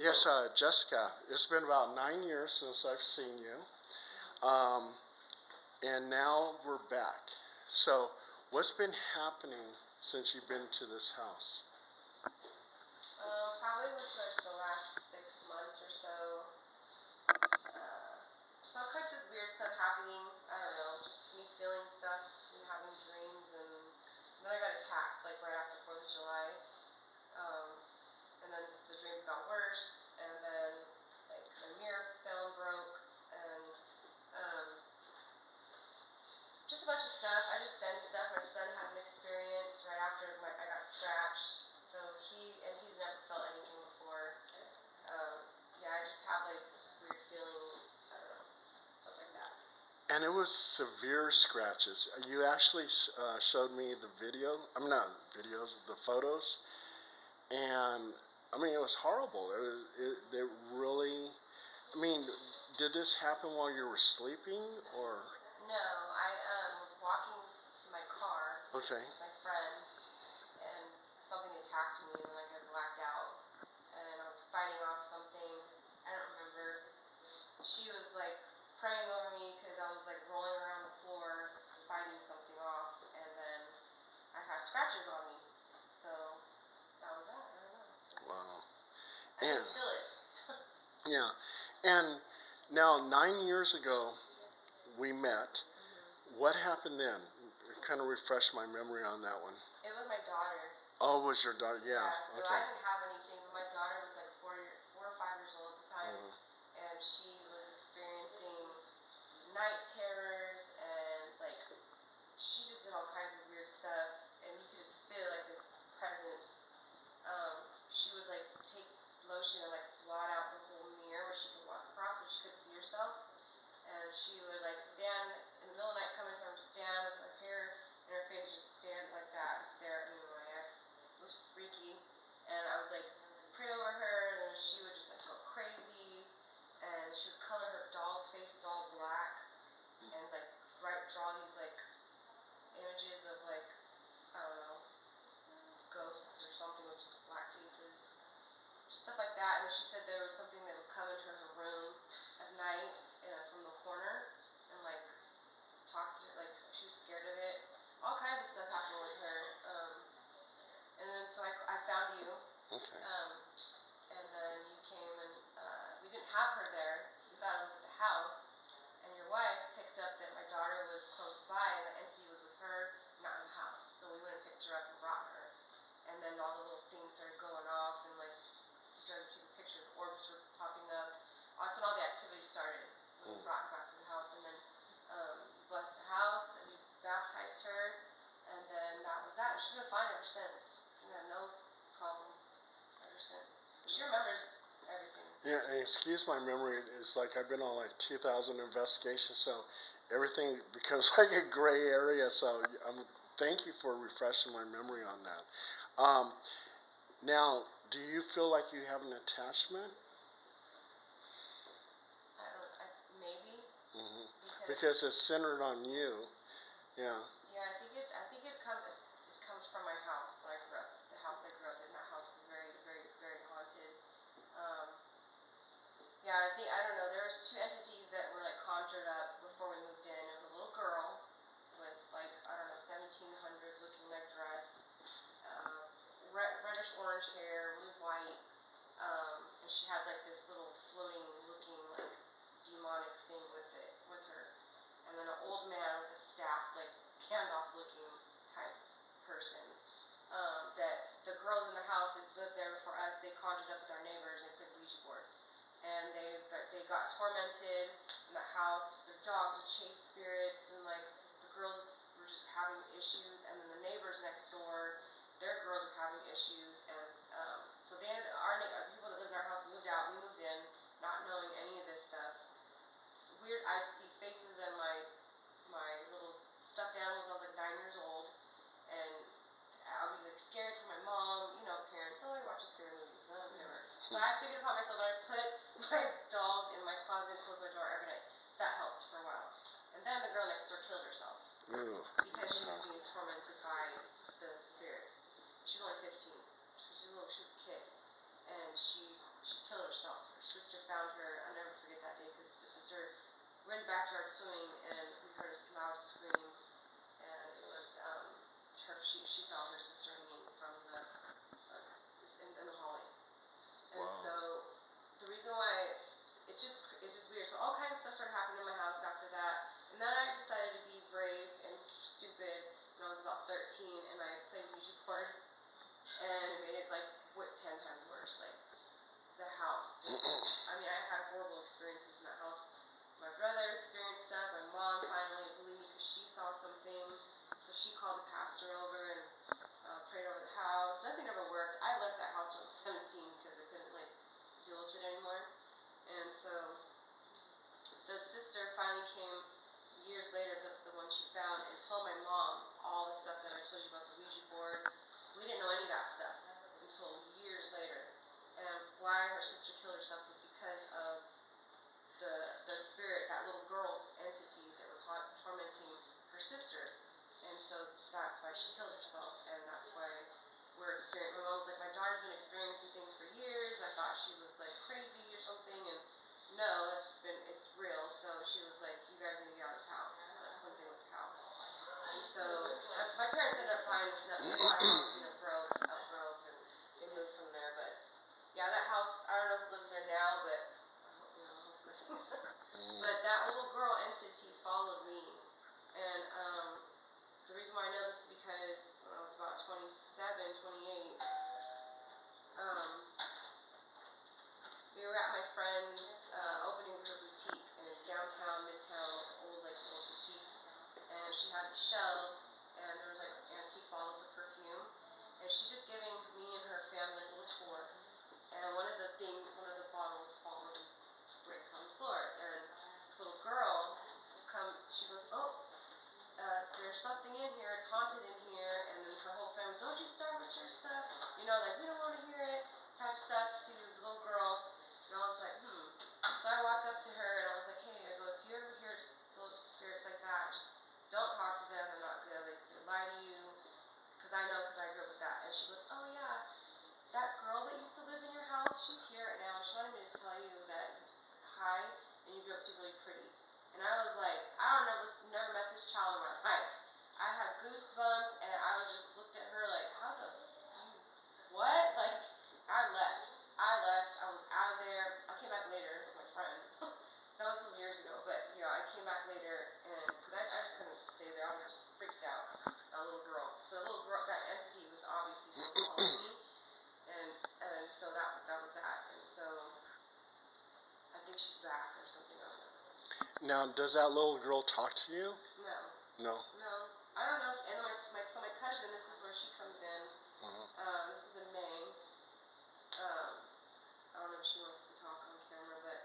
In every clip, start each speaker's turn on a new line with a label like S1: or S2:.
S1: Yes, Jessica, it's been about 9 years since I've seen you. And now we're back. So, what's been happening since you've been to this house?
S2: Probably with like the last 6 months or so. Just all kinds of weird stuff happening. I don't know, just me feeling stuff, me having dreams, and then I got attacked like right after 4th of July. And then the dreams got worse, and then like my mirror fell and broke, and um, just a bunch of stuff. I just sensed stuff. My son had an experience right after I got scratched, so he's never felt anything before. Yeah, I just have like just weird feelings. I don't know, stuff like that.
S1: And it was severe scratches. You actually showed me the video. I'm not videos, the photos, and I mean it was horrible. It really. I mean, did this happen while you were sleeping, or?
S2: No, I was walking to my car
S1: Okay.
S2: with my friend, and something attacked me, and like I blacked out, and I was fighting off something. I don't remember. She was like praying over me because I was like rolling around the floor fighting something off, and then I had scratches on me. So that was that. I don't know.
S1: Wow.
S2: I didn't feel it.
S1: Yeah, and now 9 years ago we met. What happened then? Kind of refresh my memory on that one.
S2: It was my daughter.
S1: Oh, it was your daughter? Yeah.
S2: So
S1: Okay.
S2: I didn't have anything, but my daughter was like 4 or 5 years old at the time, and she was experiencing night terrors, and like she just did all kinds of weird stuff, and you could just feel like this presence. She would like take lotion and like blot out the whole mirror where she could walk across so she could see herself, and she would like stand in the middle of the night, come into her room, stand with her hair in her face, just stand like that and stare at me and my ex. It was freaky, and I would like pray over her, and then she would just like go crazy, and she would color her doll's faces all black, and like draw these like images of like, I don't know, ghosts or something with just black faces, just stuff like that. And then she said there was something that would come into her room at night from the corner and like talk to her, like she was scared of it. All kinds of stuff happened with her. And then so I found you.
S1: Okay.
S2: And then you came, and we didn't have her there. We thought it was at the house. And your wife picked up that my daughter was close by, and the entity was with her, not in the house. So we went and picked her up and brought her. And then all the little things started going off, and like she started taking pictures, orbs were popping up. That's when all the activity started. When we brought her back to the house, and then we blessed the house, and we baptized her, and then that was that. And she's been fine ever since. We had no problems ever since. She remembers everything.
S1: Yeah, and excuse my memory. It's like I've been on like 2,000 investigations, so everything becomes like a gray area. So thank you for refreshing my memory on that. Now, do you feel like you have an attachment?
S2: Maybe.
S1: Mm-hmm. Because it's centered on you. Yeah.
S2: Yeah, I think it comes from my house where I grew up. The house I grew up in. That house is very, very, very haunted. Yeah, I don't know. There was two entities that were like conjured up before we moved in. It was a little girl with like, I don't know, 1700s looking like dress, reddish orange hair, really white, and she had like this little floating looking like demonic thing with her, and then an old man with a staff, like Gandalf looking type person. That the girls in the house that lived there before us, they conjured up with our neighbors and played Ouija board, and they got tormented in the house. Their dogs would chase spirits, and like the girls were just having issues, and then the neighbors next door, their girls were having issues, and so they ended the people that lived in our house moved out. We moved in, not knowing any of this stuff. It's weird. I'd see faces in my little stuffed animals. I was like 9 years old, and I would be like scared to my mom, you know, parents, oh, I watch scary movies, whatever. So I took it upon myself and I put my dolls in my closet and closed my door every night. That helped for a while. And then the girl next door killed herself.
S1: Ooh.
S2: Because she was being tormented by the spirits. She was only 15. She was a kid. And she killed herself. sister found her. I'll never forget that day because the sister, we're in the backyard swimming and we heard a loud scream, and it was her. She found her sister hanging from the in the hallway. And
S1: Wow.
S2: so the reason why it's just weird. So all kinds of stuff started happening in my house after that. And then I decided to be brave and stupid when I was about 13, and I played Ouija board, and it made it like 10 times worse. Like the house. I mean, I had horrible experiences in that house. My brother experienced stuff. My mom finally believed me because she saw something. So she called the pastor over and prayed over the house. Nothing ever worked. I left that house when I was 17 because I couldn't like deal with it anymore. And so the sister finally came years later, the one she found, and told my mom all the stuff that I told you about the Ouija board. We didn't know any of that stuff until years later. And why her sister killed herself was because of the spirit, that little girl entity that was tormenting her sister. And so that's why she killed herself, and that's why we're experiencing. My mom was like, my daughter's been experiencing things for years. I thought she was like crazy or something, and no, it's real. So she was like, you guys need to get out of this house. Like something with this house. And so my parents ended up buying a house in Elk Grove, and they moved from there. But yeah, that house, I don't know who lives there now, but I hope, hopefully. But that little girl entity followed me, and the reason why I know this is because when I was about 27, 28, we were at my friend's opening of her boutique, and it's downtown, midtown, old like little boutique, and she had these shelves, and there was like antique bottles of perfume, and she's just giving me and her family like a little tour, and one of the bottles falls and breaks on the floor, and this little girl she goes, oh, there's something in here, it's haunted in here, and then her whole family, don't you start with your stuff, like we don't want to hear it, type stuff to the little girl, and I was like, So I walked up to her and I was like, hey, I go, if you ever hear little spirits like that, just don't talk to them, they're not good, like they lie to you, because I grew up with that, and she goes, oh yeah, that girl that used to live in your house, she's here right now, she wanted me to tell you that hi, and you grew up to be really pretty. And I was like, I don't know, never met this child in my life. I had goosebumps, and I was just looked at her like, how the, what? Like, I left. I was out of there. I came back later with my friend. That was years ago, but, I came back later, and, because I just couldn't stay there. I was just freaked out. That little girl. So the little girl, that entity was obviously still following me, and so that was that. And so, I think she's back or something, I don't know.
S1: Now, does that little girl talk to you?
S2: No.
S1: No.
S2: No. I don't know. And so my cousin, this is where she comes in. This was in May. I don't know if she wants to talk on camera, but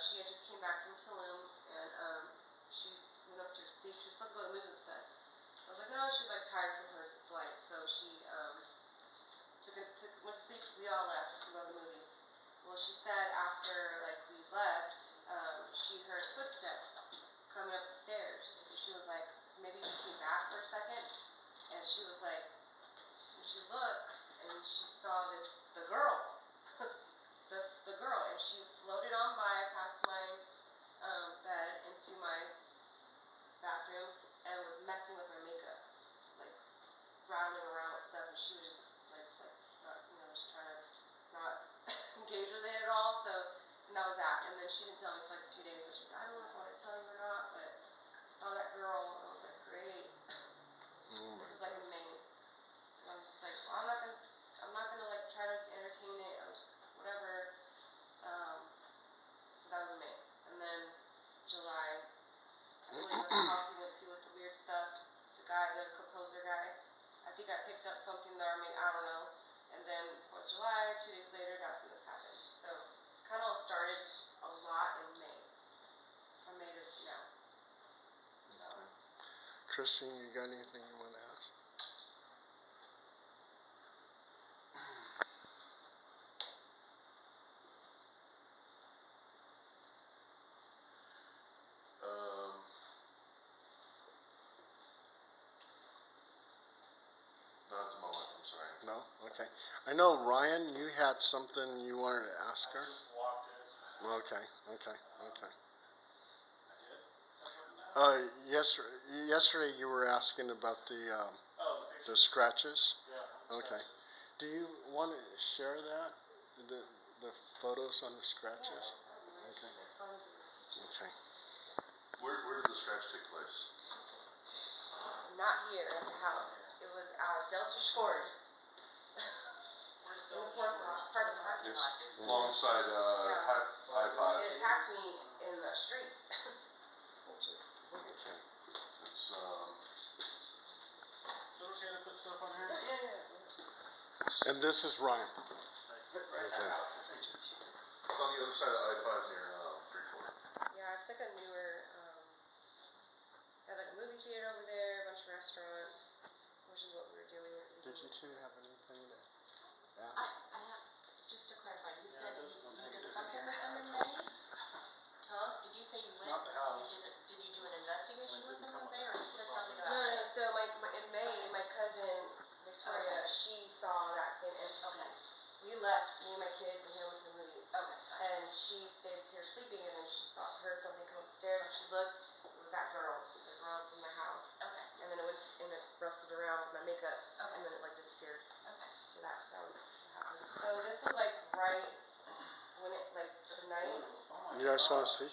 S2: she had just came back from Tulum, and she went upstairs to sleep. She was supposed to go to the movies with us. I was like, no, she's like tired from her flight, so she went to sleep. We all left to go to the movies. Well, she said after like we left, she heard footsteps coming up the stairs. And she was like, maybe we came back for a second. And she was like, and she looks and she saw the girl, the girl, and she floated on by past my bed into my bathroom and was messing with my makeup, like rattling around with stuff, and she was just like not, just trying to not engage with it at all. So, and that was that. And then she didn't tell me for like a few days. So she was like, I don't know if I want to tell you or not, but I saw that girl, and I was like, great. This was like in May. And I was just like, well, I'm not gonna like try to entertain it. I'm just whatever. So that was in May, and then July. I told you about the house we went to with the weird stuff. The composer guy. I think I picked up something there. I don't know. And then 4th of July, 2 days later, that's when this happened. So, kind of all started a lot in May. From May to now. So.
S1: Christian, you got anything you want to ask?
S3: Not at the moment, I'm sorry.
S1: No? Okay. I know, Ryan, you had something you wanted to ask her.
S4: I just walked in
S1: Okay. Yesterday you were asking about the scratches. Okay. Do you want to share that? The photos on the scratches? Okay. Okay.
S3: Where did the scratch take place?
S2: Not here at the house. It was Delta Shores. In the parking lot.
S3: It's alongside I-5.
S2: It attacked me in the street, which is weird.
S1: Okay.
S3: It's
S4: Is it okay to put stuff on here?
S1: And this is Ryan.
S3: Right.
S1: Okay.
S3: It's on the other side of I-5 near Freeport.
S2: Yeah, it's like a newer, they have like a movie theater over there, a bunch of restaurants, which is what we were doing.
S1: Did you two have anything to ask?
S5: I have, just to clarify, you said you did something with them in May?
S2: Huh?
S5: Did you say you
S4: It's
S5: went,
S4: not the house.
S5: did you do an investigation with them in May, or you said something
S2: No,
S5: about
S2: no,
S5: May?
S2: so in May, my cousin, Victoria, she saw that same entity.
S5: Okay.
S2: We left, me and my kids, and he went to the movies.
S5: Okay.
S2: And she stayed here sleeping, and then she heard something come up the stairs, and she looked, it was that girl, the girl from my house.
S5: Okay.
S2: And then it rustled around with my makeup,
S5: Okay.
S2: and then it like disappeared.
S5: Okay.
S2: So that was what happened. So this was like right when it, like the night.
S1: You guys want to see?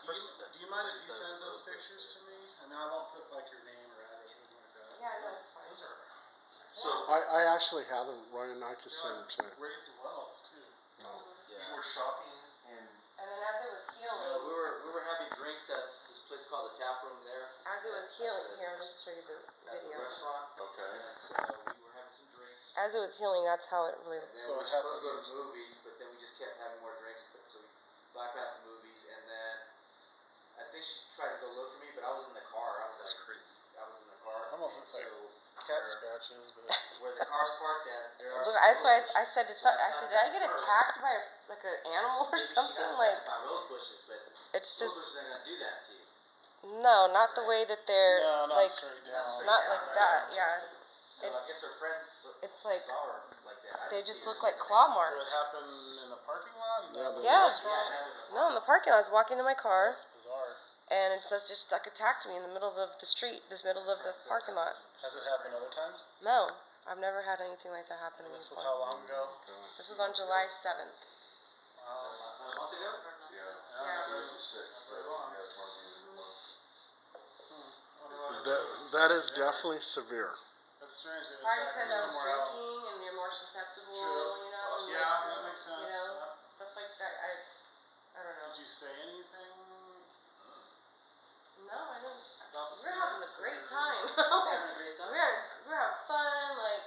S4: Do you mind if he sends those pictures to me? I mean, I won't put like your name or address or anything like that.
S2: Yeah, no, it's fine.
S4: Those are
S3: So
S1: I actually have them, Ryan. I can send them to you.
S4: raised wells too.
S1: No.
S3: you were shopping in
S2: And then as it was healing,
S6: we were having drinks at this place called the Tap Room there
S2: as it was healing, here, I'll just show you the
S6: at the
S2: video.
S6: restaurant.
S3: Okay.
S6: And so we were having some drinks.
S2: As it was healing, that's how it really.
S6: And then
S4: So
S6: we
S4: it
S6: were supposed to go
S4: happened-
S6: to movies, but then we just kept having more drinks and stuff, so we bypassed the movies. And then I think she tried to go look for me, but I was in the car. I was in the car.
S4: Almost
S6: and
S4: looks like
S6: so
S4: cat scratches, but
S6: where the car's parked at, there are.
S2: Look,
S6: some
S2: that's why
S6: rose
S2: I said to
S6: bushes.
S2: some,
S6: So
S2: I said, did I get
S6: first,
S2: attacked by like an animal or
S6: maybe she
S2: something?
S6: got
S2: Like,
S6: scratched by rose bushes, but
S2: it's
S6: rose
S2: just
S6: bushes ain't gonna do that to you.
S2: no, not the way that they're
S4: no, not
S2: like,
S4: straight
S6: Not
S4: down.
S6: straight
S2: not
S6: down,
S2: like
S6: right?
S2: that. Yeah,
S6: So I guess her friends
S2: it's like
S6: saw her like that. I
S2: they
S6: didn't
S2: just
S6: see her.
S2: look like claw
S4: So
S2: marks.
S4: it happened in the parking lot?
S1: Yeah,
S4: The
S2: Yeah.
S4: restaurant?
S6: Yeah, it happened in the
S2: No, in the parking lot. I was walking to my car,
S4: That's bizarre.
S2: and it just like attacked me in the middle of the street, this middle of the parking lot.
S4: Has it happened other times?
S2: No, I've never had anything like that happen to me
S4: This was
S2: before.
S4: how long ago?
S2: This was on July 7th.
S4: Wow.
S6: A month ago?
S3: Yeah.
S2: Yeah.
S3: There's the 6th.
S4: Very long.
S3: Yeah, tomorrow will be the month.
S1: That is definitely severe.
S4: That's strange. They
S2: Probably
S4: attacked
S2: because I was
S4: somewhere else.
S2: drinking and you're more susceptible,
S4: True.
S2: you know. And
S4: Yeah,
S2: like,
S4: that makes sense.
S2: You know,
S4: Yeah.
S2: stuff like that. I don't know.
S4: Did you say anything?
S2: No, I didn't.
S4: About the
S2: We were having a
S4: spirits,
S2: great
S4: or-
S2: time.
S6: Having a great time?
S2: we were having fun. Like,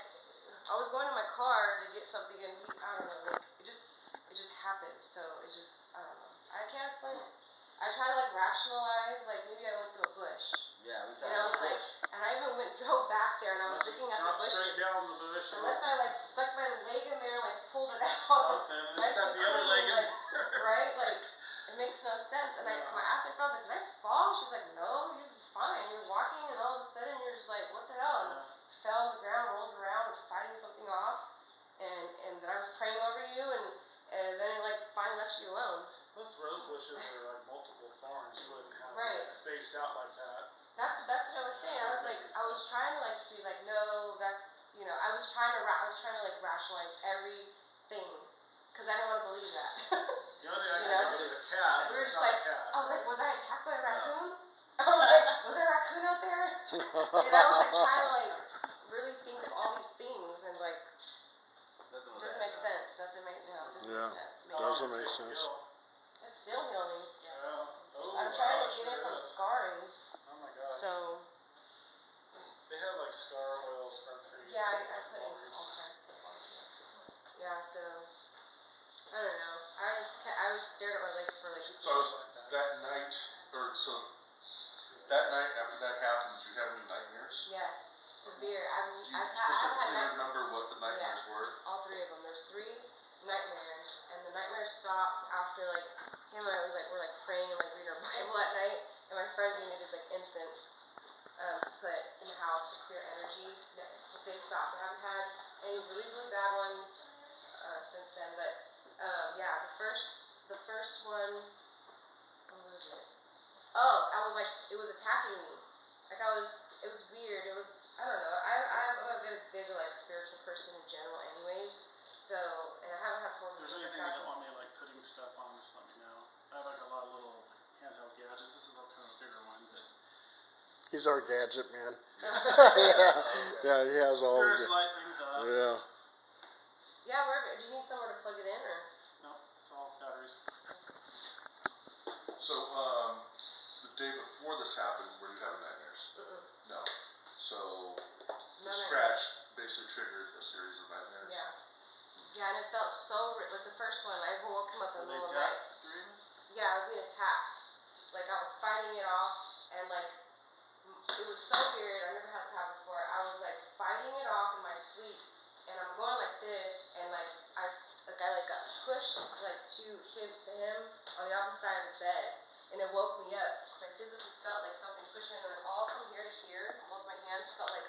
S2: I was going to my car to get something, and I don't know. Like, it just happened. So it just, I don't know. I can't explain it. I try to like rationalize. Like maybe I went through a bush.
S6: Yeah, we
S2: You
S6: thought
S2: know,
S6: it was
S2: like,
S6: bush.
S2: and I even drove back there, and I was
S4: Unless you
S2: looking at the
S4: jumped
S2: bushes.
S4: straight down the bush and
S2: Unless I like stuck my leg in there, like pulled it out.
S4: something, and
S2: Nice
S4: stuck
S2: and
S4: the other
S2: clean,
S4: leg in
S2: like,
S4: there.
S2: right? Like, it makes no sense. And I asked my friend, I was like, did I fall? She's like, no, you're fine. You're walking, and all of a sudden you're just like, what the hell? And fell on the ground, rolled around, fighting something off. And then I was praying over you, and then it like finally left you alone.
S4: Plus rose bushes are like multiple thorns. You wouldn't have
S2: Right.
S4: it spaced out like that.
S2: That's what I was saying. I was like, I was trying to like be like, no, that, you know, I was trying to like rationalize everything, because I didn't want to believe that.
S4: The only thing I
S2: You
S4: can
S2: know?
S4: think of is a cat.
S2: We were
S4: It's
S2: just
S4: not
S2: like,
S4: a cat.
S2: I was like,
S4: right?
S2: was I attacked by a raccoon? I was like, was there a raccoon out there? You know, like trying to like really think of all these things, and like,
S6: Nothing
S2: it
S6: was
S2: doesn't
S6: that
S2: make
S6: bad.
S2: sense. Nothing doesn't
S1: Yeah.
S2: make sense.
S4: No,
S1: Doesn't
S4: it's
S1: make
S4: a
S1: sense.
S4: skill.
S2: It's still healing.
S4: Yeah. Oh,
S2: I'm trying
S4: wow,
S2: to get
S4: sure
S2: it from
S4: is.
S2: scarring,
S4: Oh my gosh.
S2: so
S4: They have like scar oils for
S2: yeah, I put in all kinds of stuff on it. Yeah, so I don't know. I was stared at my leg for like.
S3: So I was that night, that night after that happened, did you have any nightmares?
S2: Yes, severe.
S3: Do you
S2: I've had
S3: specifically
S2: nightmares.
S3: remember what the nightmares
S2: Yes,
S3: were?
S2: all three of them. There's 3 nightmares, and the nightmares stopped after like him and I were like praying and like reading our Bible at night, and my friend gave me this like incense to put in the house to clear energy. So they stopped. I haven't had any really bad ones since then, but, yeah, the first one, what was it? Oh, I was like, it was attacking me. Like it was weird. It was, I don't know. I'm a very big like spiritual person in general, anyways. So, and I haven't had
S4: If
S2: holes in
S4: there's
S2: the
S4: anything you
S2: past.
S4: don't want me like putting stuff on, just let me know. I have like a lot of little handheld gadgets. This is a kind of a bigger one, but
S1: He's our gadget man.
S6: Okay.
S1: Yeah, he has all
S4: spirits
S1: the,
S4: light things up.
S1: yeah.
S2: Yeah, where do you need somewhere to plug it in or?
S4: No, it's all batteries.
S3: So, the day before this happened, were you having nightmares? No. So,
S2: No,
S3: the scratch basically triggered a series of nightmares?
S2: Yeah. Yeah, and it felt so, like the first one, I woke him up in the
S4: Were they
S2: middle of the night.
S4: death dreams?
S2: Yeah, I was being attacked. Like I was fighting it off, and like it was so weird. I never had this happen before. I was like fighting it off in my sleep, and I'm going like this, and like I got pushed like to him on the opposite side of the bed, and it woke me up because I physically felt like something pushed me, and then all from here to here, both my hands felt like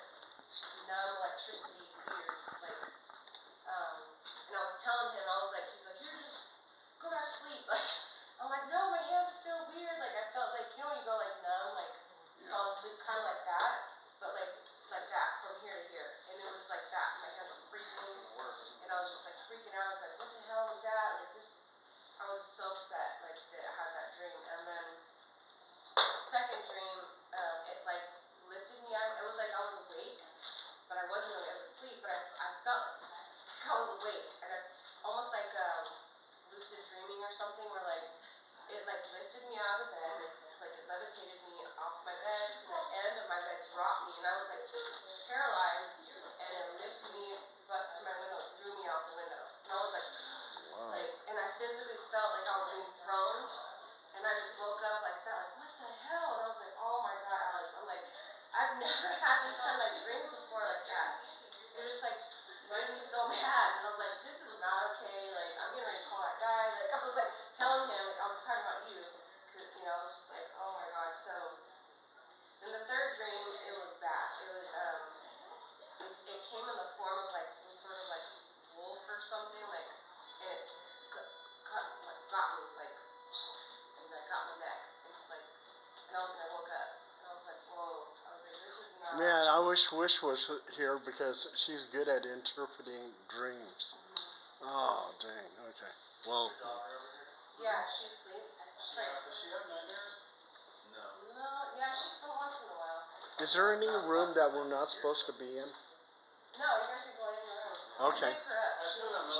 S2: numb electricity, weird, like and I was telling him, I was like, he's like, you're just go back to sleep, like. I'm like, no, my hands feel weird. Like I felt like, you know when you go like numb, like fall asleep, kind of like that, but like that from here to here, and it was like that. My hands were freezing, and I was just like freaking out. I was like, what the hell was that? Like this, I was so upset, like that I had that dream. And then the second dream, it like lifted me out. It was like I was awake, but I wasn't really. I was asleep, but I felt like I was awake, and I almost like lucid dreaming or something, where like. It like lifted me out of the bed, like it levitated me off my bed to the end of my bed, dropped me, and I was like paralyzed, and it lifted me, busted my window, and threw me out the window. And I was like,
S1: Wow.
S2: and I physically felt like I was being thrown, and I just woke up like that, like what the hell? And I was like, oh my god, Alex, I'm like, I've never had these kind of like dreams before like that. It just like made me so mad, and I was like, this is not okay. Like I'm getting ready to call that guy. Like I was like telling him, like I was talking about you, you know, just like oh my god. So then the third dream, it was bad. It was it came in the form of like some sort of like wolf or something, like and it's got me like and like got my neck and I woke up and I was like whoa. I was like this is not.
S1: Man, I wish Wish was here because she's good at interpreting dreams. Oh, dang. Okay. Well,
S4: Your daughter over here?
S2: Yeah, she's asleep. She's right.
S4: Does she have nightmares?
S6: No.
S2: No, yeah, she's still once in a while.
S1: is there any room that we're not supposed to be in?
S2: No, you guys should go in your room.
S1: Okay.
S2: Wake her up.
S4: I
S2: She
S4: put a
S2: needs